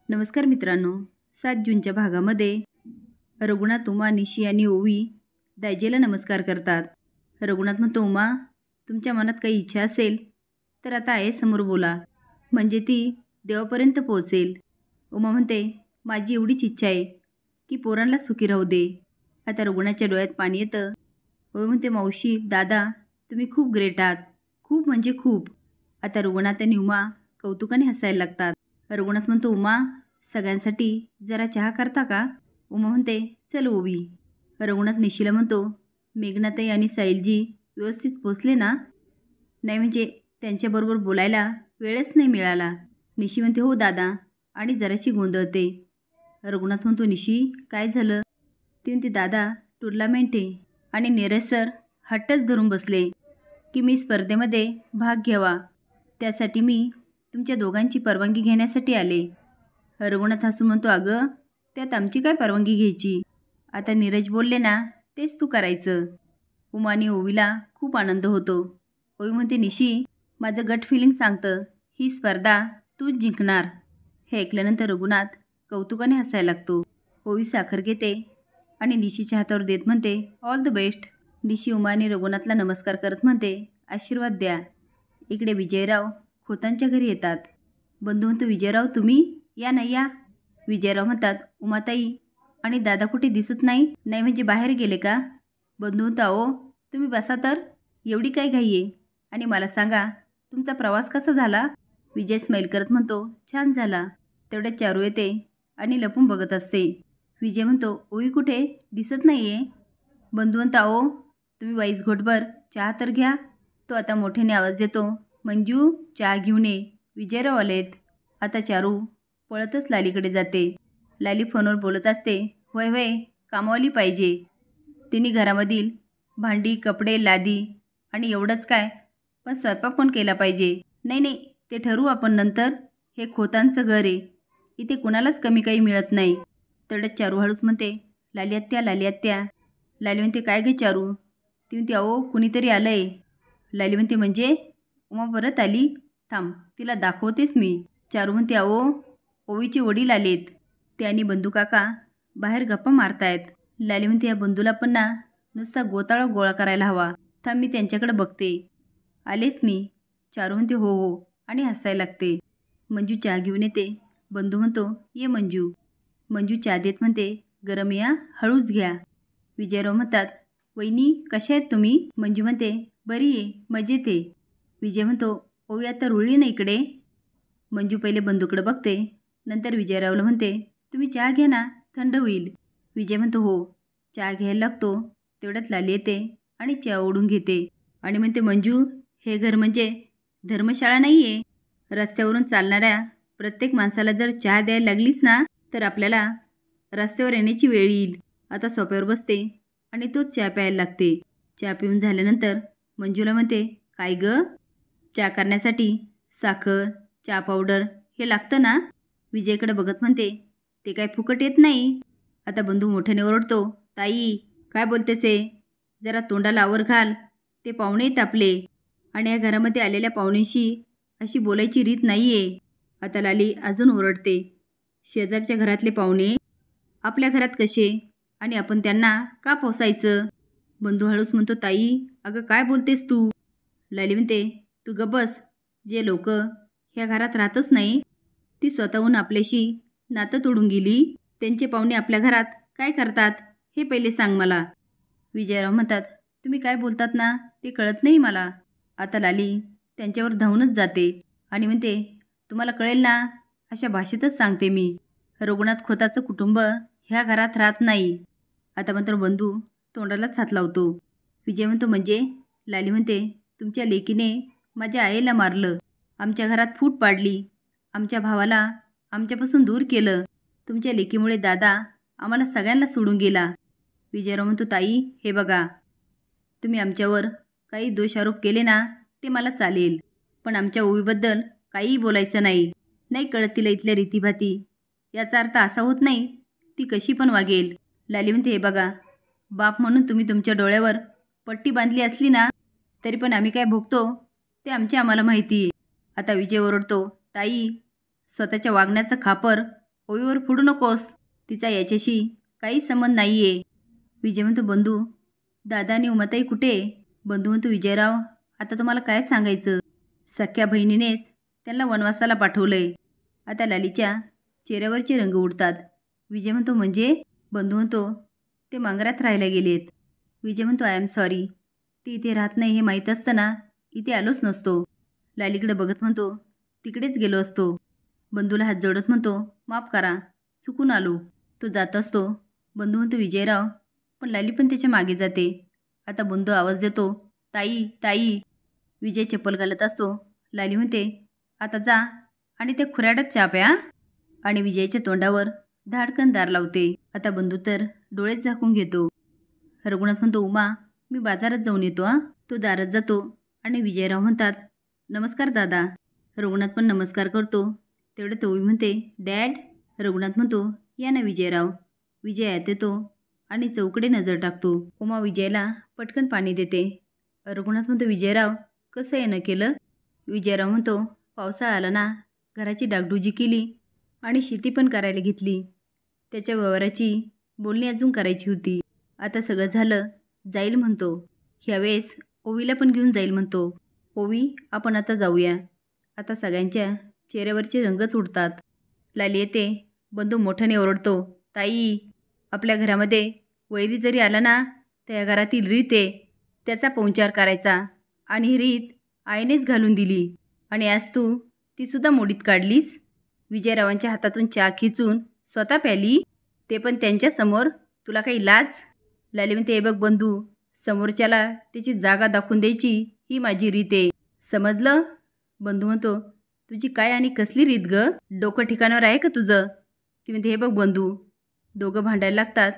नमस्कार मित्रांनो, 7 जूनच्या भागामध्ये रघुनाथ, उमा, निशी आणि ओवी दायजेला नमस्कार करतात. रघुनाथ म्हणतो, उमा, तुमच्या मनात काही इच्छा असेल तर आता समोर बोला, म्हणजे ती देवापर्यंत पोहोचेल. उमा म्हणते, माझी एवढीच इच्छा आहे की पोरांना सुखी राहू दे. आता रघुनाथच्या डोळ्यात पाणी येतं. ओवी म्हणते, मावशी, दादा, तुम्ही खूप ग्रेट आहात, खूप म्हणजे खूप. आता रघुनाथ आणि उमा कौतुकाने हसायला लागतात. रघुनाथ म्हणतो, उमा, सगळ्यांसाठी जरा चहा करता का? उमा म्हणते, चल ओवी. रघुनाथ निशीला म्हणतो, मेघनाताई आणि साहिलजी व्यवस्थित पोचले ना? नाही, म्हणजे त्यांच्याबरोबर बोलायला वेळच नाही मिळाला. निशी म्हणते, हो दादा, आणि जराशी गोंधळते. रघुनाथ म्हणतो, निशी, काय झालं? ती म्हणते, दादा, टुर्नामेंट आहे आणि नीरज सर हट्टच धरून बसले की मी स्पर्धेमध्ये भाग घ्यावा. त्यासाठी मी तुमच्या दोघांची परवानगी घेण्यासाठी आले. रघुनाथ हसून म्हणतो, अगं, त्यात आमची काय परवानगी घ्यायची? आता नीरज बोलले ना, तेच तू करायचं. उमा आणि ओवीला खूप आनंद होतो. ओवी म्हणते, निशी, माझं गट फिलिंग सांगतं ही स्पर्धा तूच जिंकणार. हे ऐकल्यानंतर रघुनाथ कौतुकाने हसायला लागतो. ओवी साखर घेते आणि निशीच्या हातावर देत म्हणते, ऑल द बेस्ट. निशी उमा आणि रघुनाथला नमस्कार करत म्हणते, आशीर्वाद द्या. इकडे विजयराव खोतांच्या घरी येतात. बंधू म्हणतो, विजयराव, तुम्ही या ना, या. विजयराव म्हणतात, उमाताई आणि दादा कुठे दिसत नाही? नाही, म्हणजे बाहेर गेले का? बंधू म्हणतो, अहो, तुम्ही बसा तर, एवढी काय घाई आहे? आणि मला सांगा, तुमचा प्रवास कसा झाला? विजय स्माईल करत म्हणतो, छान झाला. तेवढ्यात चारू येते आणि लपून बघत असते. विजय म्हणतो, ओवी कुठे दिसत नाही आहे? बंधू म्हणतो, अहो, तुम्ही वाईस घोटभर चहा तर घ्या. तो आता मोठ्याने आवाज देतो, मंजू, चहा घेऊन ये, विजयराव आलेत. आता चारू पळतच लालीकडे जाते. लाली फोनवर बोलत असते, होय होय, कामवाली पाहिजे. तिने घरामधील भांडी, कपडे, लादी आणि एवढंच काय, पण स्वयंपाक पण केला पाहिजे. नाही नाही, ते ठरवू आपण नंतर. हे खोतांचं घर आहे, इथे कुणालाच कमी काही मिळत नाही. तेवढ्यात चारू हळूच म्हणते, लाली आत्या, लाली आत्या. लाली म्हणते, काय गे चारू? ती म्हणते, अहो, कुणीतरी आलं आहे. लाली म्हणते, म्हणजे? उमा परत आली? थांब, तिला दाखवतेच मी. चारू म्हणते, अहो, ओवीचे वडील आलेत. ते आणि बंधू काका बाहेर गप्पा मारतायत. लाली म्हणते, या बंधूला पण ना नुसता गोताळा गोळा करायला हवा. थांब, मी त्यांच्याकडे बघते. आलेच मी. चारू म्हणते, हो हो, आणि हसायला लागते. मंजू चहा घेऊन येते. बंधू म्हणतो, ये मंजू. मंजू चहा देत म्हणते, गरम या, हळूच घ्या. विजयराव म्हणतात, वहिनी, कशा आहेत तुम्ही? मंजू म्हणते, बरी आहे, मजेत आहे. विजय म्हणतो, ओवी आता रुळली ना इकडे? मंजू पहिले बंधूकडे बघते, नंतर विजयरावला म्हणते, तुम्ही चहा घ्या ना, थंड होईल. विजय म्हणतो, हो. चहा घ्यायला लागतो. तेवढ्यात लाली येते आणि चहा ओढून घेते आणि म्हणते, मंजू, हे घर म्हणजे धर्मशाळा नाही आहे. रस्त्यावरून चालणाऱ्या प्रत्येक माणसाला जर चहा द्यायला लागलीच ना, तर आपल्याला रस्त्यावर येण्याची वेळ येईल. आता सोफ्यावर बसते आणि तोच चहा प्यायला लागते. चहा पिऊन झाल्यानंतर मंजूला म्हणते, काय गं, चहा करण्यासाठी साखर, चहा पावडर हे लागतं ना? विजयकडे बघत म्हणते, ते काय फुकट येत नाही. आता बंधू मोठ्याने ओरडतो, ताई, काय बोलतेस? जरा तोंडाला आवर घाल. ते पाहुणे आहेत आपले, आणि या घरामध्ये आलेल्या पाहुण्यांशी अशी बोलायची रीत नाही आहे. आता लाली अजून ओरडते, शेजारच्या घरातले पाहुणे आपल्या घरात कसे, आणि आपण त्यांना का पोसायचं? बंधू हळूच म्हणतो, ताई, अगं, काय बोलतेस तू? लाली म्हणते, तू गप्प बस. जे लोक ह्या घरात राहतच नाही, ती स्वतःहून आपल्याशी नातं तोडून गेली, त्यांचे पाहुणे आपल्या घरात काय करतात हे पहिले सांग मला. विजयराव म्हणतात, तुम्ही काय बोलतात ना, ते कळत नाही मला. आता लाली त्यांच्यावर धावूनच जाते आणि म्हणते, तुम्हाला कळेल ना, अशा भाषेतच सांगते मी. रघुनाथ खोताचं कुटुंब ह्या घरात राहत नाही. आता मात्र बंधू तोंडालाच हात लावतो. विजय म्हणतो, म्हणजे? लाली म्हणते, तुमच्या लेकीने माझ्या आईला मारलं, आमच्या घरात फूट पाडली, आमच्या भावाला आमच्यापासून दूर केलं. तुमच्या लेकीमुळे दादा आम्हाला सगळ्यांना सोडून गेला. विजयराव म्हणतो, ताई, हे बघा, तुम्ही आमच्यावर काही दोषारोप केले ना, ते मला चालेल, पण आमच्या ओवीबद्दल काहीही बोलायचं नाही. नाही कळत तिला इथल्या रीतीभाती. याचा अर्थ असा होत नाही ती कशी पण वागेल. लाली म्हणते, हे बघा, बाप म्हणून तुम्ही तुमच्या डोळ्यावर पट्टी बांधली असली ना, तरी पण आम्ही काय भोगतो ते आम्हाला माहिती आहे. आता विजय ओरडतो, ताई, स्वतःच्या वागण्याचं खापर ओवीवर फोडू नकोस, तिचा याच्याशी काही संबंध नाही आहे. विजय म्हणतो बंधू, दादा आणि उमाताई कुठे? बंधू म्हणतो विजयराव, आता तुम्हाला काय सांगायचं, सख्या बहिणीनेच त्यांना वनवासाला पाठवलंय. आता लालीच्या चेहऱ्यावरचे रंग उडतात. विजय म्हणतो म्हणजे? बंधू म्हणतो ते मांगरात राहायला गेलेत. विजय म्हणतो आय एम सॉरी, ती इथे राहत नाही हे माहीत असताना इथे आलोच नसतो. लालीकडे बघत म्हणतो तिकडेच गेलो असतो. बंधूला हात जोडत म्हणतो माफ करा, चुकून आलो. तो जात असतो. बंधू म्हणतो विजयराव, पण लाली पण त्याच्या मागे जाते. आता बंधू आवाज देतो ताई ताई. विजय चप्पल घालत असतो. लाली म्हणते आता जा आणि ते खुऱ्याडात चहा प्या. आणि विजयच्या तोंडावर धाडकन दार लावते. आता बंधू तर डोळेच झाकून घेतो. रघुनाथ म्हणतो उमा, मी बाजारात जाऊन येतो हा. तो दारात जातो आणि विजयराव म्हणतात नमस्कार दादा. रघुनाथ पण नमस्कार करतो. तेवढं ओवी म्हणते डॅड. रघुनाथ म्हणतो या ना विजयराव. विजय आत येतो आणि चौकडे नजर टाकतो. उमा विजयला पटकन पाणी देते. रघुनाथ म्हणतो विजयराव, कसं येणं केलं? विजयराव म्हणतो पावसाळा आला ना, घराची डागडुजी केली आणि शेती पण करायला घेतली. त्याच्या व्यवहाराची बोलणी अजून करायची होती. आता सगळं झालं, जाईल म्हणतो. ह्यावेळेस ओवीला पण घेऊन जाईल म्हणतो. ओवी, आपण आता जाऊया. आता सगळ्यांच्या चेहऱ्यावरचे रंगच उडतात. लाली येते. बंधू मोठ्याने ओरडतो ताई, आपल्या घरामध्ये वैरी जरी आला ना, तर या घरातील रीत आहे त्याचा पौंचार करायचा. आणि ही रीत आईनेच घालून दिली आणि आज तू तीसुद्धा मोडीत काढलीस. विजयरावांच्या हातातून चहा खिचून स्वतः प्याली, ते पण त्यांच्यासमोर. तुला काही लाज? लाली म्हणते हे बघ बंधू, समोरच्याला त्याची जागा दाखवून द्यायची ही माझी रीत आहे, समजलं? बंधू म्हणतो तुझी काय आणि कसली रीत ग? डोकं ठिकाणावर आहे का तुझं? ती म्हणते हे बघ बंधू. दोघं भांडायला लागतात.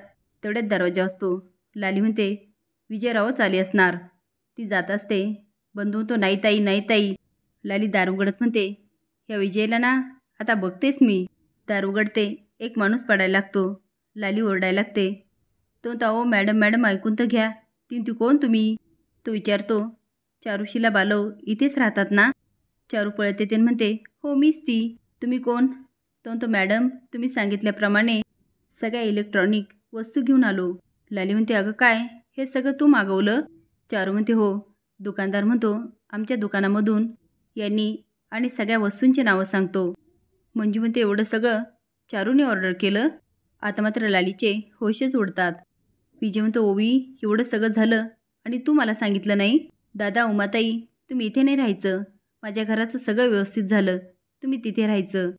तेवढ्यात दरवाजा असतो. लाली म्हणते विजयरावच आले असणार. ती जात असते. बंधू म्हणतो नाही ताई नाही ताई. लाली दार उघडत म्हणते ह्या विजयला ना आता बघतेस मी. दार उघडते. एक माणूस पडायला लागतो. लाली ओरडायला लागते. तो म्हणतो अहो मॅडम मॅडम ऐकून तर घ्या. ती कोण तुम्ही? तो विचारतो चारुशीला बालव इथेच राहतात ना? चारू पळत येते म्हणते हो मीच ती. तुम्ही कोण? तो म्हणतो मॅडम तुम्ही सांगितल्याप्रमाणे सगळ्या इलेक्ट्रॉनिक वस्तू घेऊन आलो. लाली म्हणते अगं काय, हे सगळं तू मागवलं? चारू म्हणते हो. दुकानदार म्हणतो आमच्या दुकानामधून यांनी आणि सगळ्या वस्तूंची नावं सांगतो. मंजू म्हणते एवढं सगळं चारूने ऑर्डर केलं? आता मात्र लालीचे होशच उडतात. विजय म्हणतो ओवी, एवढं सगळं झालं आणि तू मला सांगितलं नाही? दादा उमाताई, तुम्ही इथे नाही राहायचं. माझ्या घराचं सगळं व्यवस्थित झालं, तुम्ही तिथे राहायचं.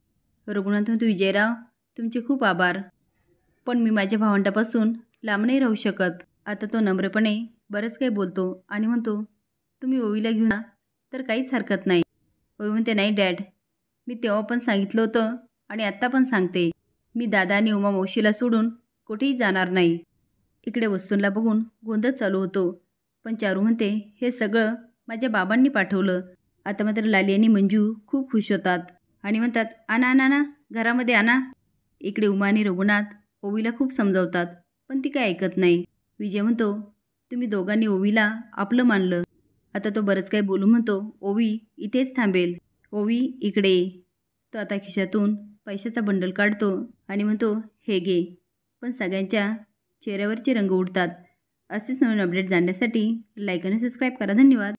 रघुनाथ म्हणतो विजयराव, तुमचे खूप आभार, पण मी माझ्या भावंडापासून लांब नाही राहू शकत. आता तो नम्रपणे बरंच काही बोलतो आणि म्हणतो तुम्ही ओवीला घेऊन जा तर काहीच हरकत नाही. ओवी म्हणते नाही डॅड, मी तेव्हा पण सांगितलं होतं आणि आत्ता पण सांगते, मी दादा आणि उमा मावशीला सोडून कुठेही जाणार नाही. इकडे वस्तूंना बघून गोंधळ चालू होतो. पण चारू म्हणते हे सगळं माझ्या बाबांनी पाठवलं. आता मात्र लाली आणि मंजू खूप खुश होतात आणि म्हणतात आणा आणा आणा, घरामध्ये आणा. इकडे उमा आणि रघुनाथ ओवीला खूप समजावतात, पण ती काय ऐकत नाही. विजय म्हणतो तुम्ही दोघांनी ओवीला आपलं मानलं. आता तो बरंच काही बोलू म्हणतो ओवी इथेच थांबेल. ओवी इकडे ये. तो आता खिशातून पैशाचा बंडल काढतो आणि म्हणतो हे घे. पण सगळ्यांच्या चेहऱ्यावरचे रंग उडतात. असेच नवीन अपडेट जाणण्यासाठी लाईक आणि सबस्क्राईब करा. धन्यवाद.